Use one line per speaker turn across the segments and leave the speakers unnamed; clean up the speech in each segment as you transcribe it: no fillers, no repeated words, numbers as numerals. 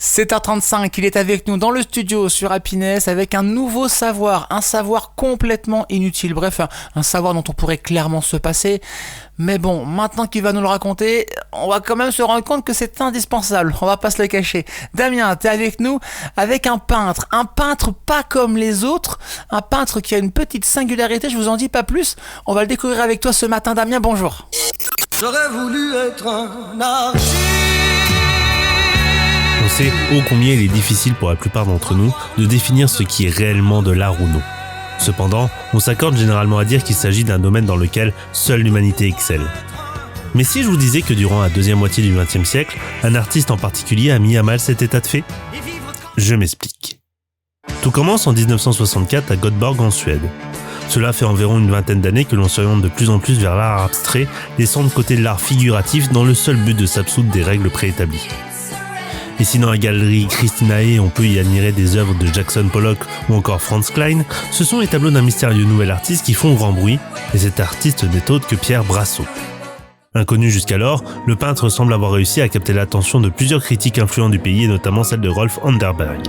7h35, il est avec nous dans le studio sur Happiness avec un nouveau savoir, un savoir complètement inutile, bref, un savoir dont on pourrait clairement se passer. Mais bon, maintenant qu'il va nous le raconter, on va quand même se rendre compte que c'est indispensable, on va pas se le cacher. Damien, t'es avec nous avec un peintre pas comme les autres, un peintre qui a une petite singularité, je vous en dis pas plus, on va le découvrir avec toi ce matin. Damien, bonjour.
J'aurais voulu être un artiste.
On sait ô combien il est difficile pour la plupart d'entre nous de définir ce qui est réellement de l'art ou non. Cependant, on s'accorde généralement à dire qu'il s'agit d'un domaine dans lequel seule l'humanité excelle. Mais si je vous disais que durant la deuxième moitié du XXe siècle, un artiste en particulier a mis à mal cet état de fait ? Je m'explique. Tout commence en 1964 à Göteborg en Suède. Cela fait environ une vingtaine d'années que l'on s'oriente de plus en plus vers l'art abstrait, laissant de côté l'art figuratif dans le seul but de s'absoudre des règles préétablies. Ici dans la galerie Christinae, on peut y admirer des œuvres de Jackson Pollock ou encore Franz Klein. Ce sont les tableaux d'un mystérieux nouvel artiste qui font grand bruit, et cet artiste n'est autre que Pierre Brassot. Inconnu jusqu'alors, le peintre semble avoir réussi à capter l'attention de plusieurs critiques influents du pays et notamment celle de Rolf Anderberg.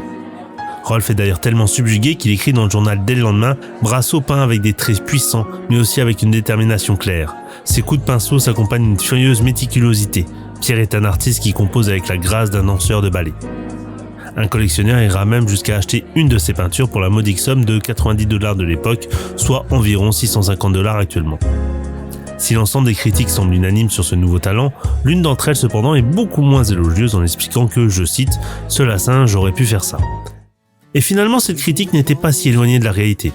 Rolf est d'ailleurs tellement subjugué qu'il écrit dans le journal dès le lendemain « Brassot peint avec des traits puissants, mais aussi avec une détermination claire. Ses coups de pinceau s'accompagnent d'une furieuse méticulosité. Pierre est un artiste qui compose avec la grâce d'un danseur de ballet. » Un collectionneur ira même jusqu'à acheter une de ses peintures pour la modique somme de $90 de l'époque, soit environ $650 actuellement. Si l'ensemble des critiques semble unanime sur ce nouveau talent, l'une d'entre elles cependant est beaucoup moins élogieuse en expliquant que, je cite, « Seul un singe aurait pu faire ça ». Et finalement, cette critique n'était pas si éloignée de la réalité.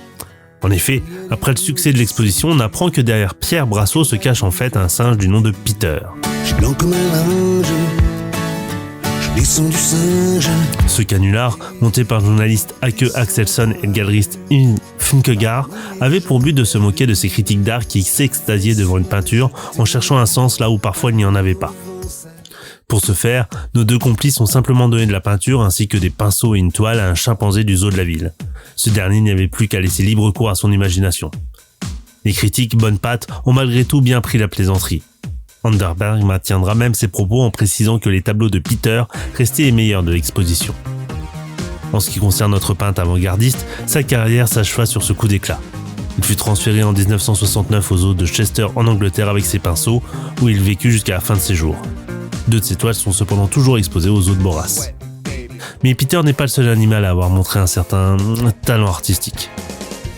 En effet, après le succès de l'exposition, on apprend que derrière Pierre Brassot se cache en fait un singe du nom de Peter.
Blanc comme un linge, je descends du singe.
Ce canular, monté par le journaliste Ake Axelsson et le galeriste Yves Funkegaard, avait pour but de se moquer de ces critiques d'art qui s'extasiaient devant une peinture en cherchant un sens là où parfois il n'y en avait pas. Pour ce faire, nos deux complices ont simplement donné de la peinture ainsi que des pinceaux et une toile à un chimpanzé du zoo de la ville. Ce dernier n'avait plus qu'à laisser libre cours à son imagination. Les critiques bonnes pattes ont malgré tout bien pris la plaisanterie. Anderberg maintiendra même ses propos en précisant que les tableaux de Peter restaient les meilleurs de l'exposition. En ce qui concerne notre peintre avant-gardiste, sa carrière s'acheva sur ce coup d'éclat. Il fut transféré en 1969 aux eaux de Chester en Angleterre avec ses pinceaux, où il vécut jusqu'à la fin de ses jours. 2 de ses toiles sont cependant toujours exposées aux eaux de Boras. Mais Peter n'est pas le seul animal à avoir montré un certain talent artistique.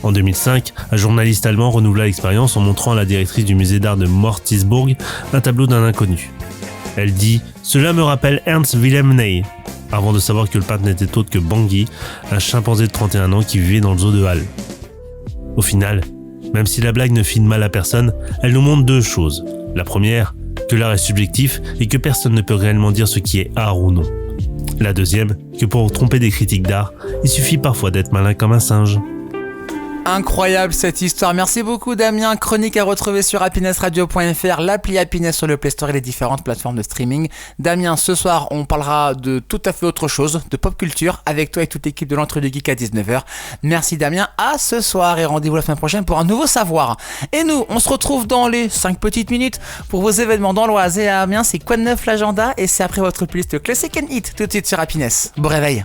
En 2005, un journaliste allemand renouvela l'expérience en montrant à la directrice du musée d'art de Mortisbourg un tableau d'un inconnu. Elle dit « Cela me rappelle Ernst Wilhelm Ney », avant de savoir que le peintre n'était autre que Bangui, un chimpanzé de 31 ans qui vivait dans le zoo de Halle. Au final, même si la blague ne fit de mal à personne, elle nous montre 2 choses. La première, que l'art est subjectif et que personne ne peut réellement dire ce qui est art ou non. La deuxième, que pour tromper des critiques d'art, il suffit parfois d'être malin comme un singe.
Incroyable cette histoire, merci beaucoup Damien. Chronique à retrouver sur happinessradio.fr, l'appli Happiness sur le Play Store et les différentes plateformes de streaming. Damien, ce soir on parlera de tout à fait autre chose, de pop culture, avec toi et toute l'équipe de l'Entre deux Geeks à 19h. Merci Damien, à ce soir et rendez-vous la semaine prochaine pour un nouveau savoir. Et nous, on se retrouve dans les 5 petites minutes pour vos événements dans l'Oise et à Amiens. C'est quoi de neuf l'agenda et c'est après votre playlist Classic and Hit tout de suite sur Happiness. Bon réveil.